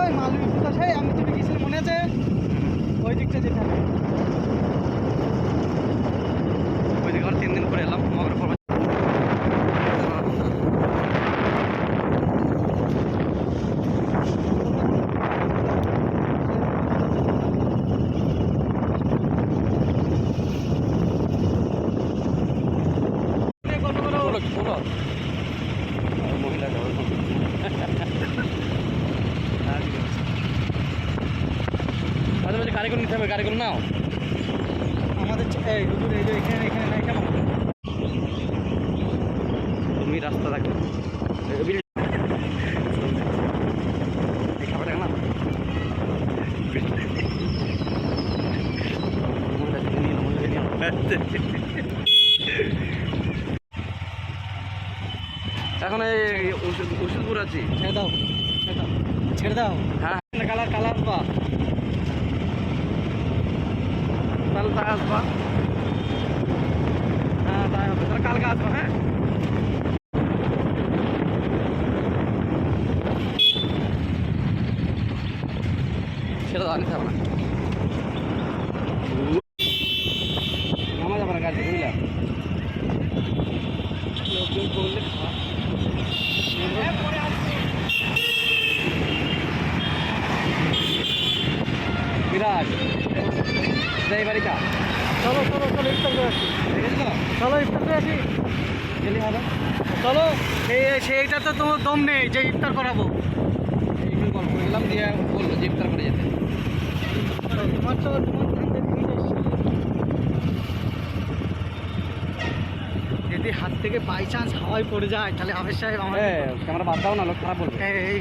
ওই মালুই কোথায় আমি তুমি গেছিলাম মনে আছে ওই দিকটা যেতে হবে ওই দিকে আর 3 দিন পরে এলাম মগর পর মহিলা গাড়ি করে নিতে হবে গাড়ি করে নাও আমাদের এই হুজুর এই যে এখানে এখানে নাই কেমন তুমি রাস্তা দেখো এই খাবার না এখন এই ওষুধপুর আছি ছেড়ে দাও ছেড়ে দাও হ্যাঁ কালার কালার বা তাহলে তাই আসবা হ্যাঁ তাই হবে তাহলে কালকে আসবো হ্যাঁ সেটা তো আনিতে হবে না নামা যাবে না গাড়ি বুঝলা লোকজন করলে বিরাট যাই বাড়িটা চলো চলো চলো ইফতার করে আসি চলো ইফতার করে আসি গেলে হবে চলো সেইটা তো তোমার দম নেই যে ইফতার করাবো এইগুলো গল্প করে গেলাম দিয়ে বললো যে ইফতার করে যেতে তোমার তো যদি হাত থেকে বাই চান্স হাওয়ায় পড়ে যায় তাহলে আবেশ সাহেব আমার ক্যামেরা বাদ দাও না লোক খারাপ বলবে এই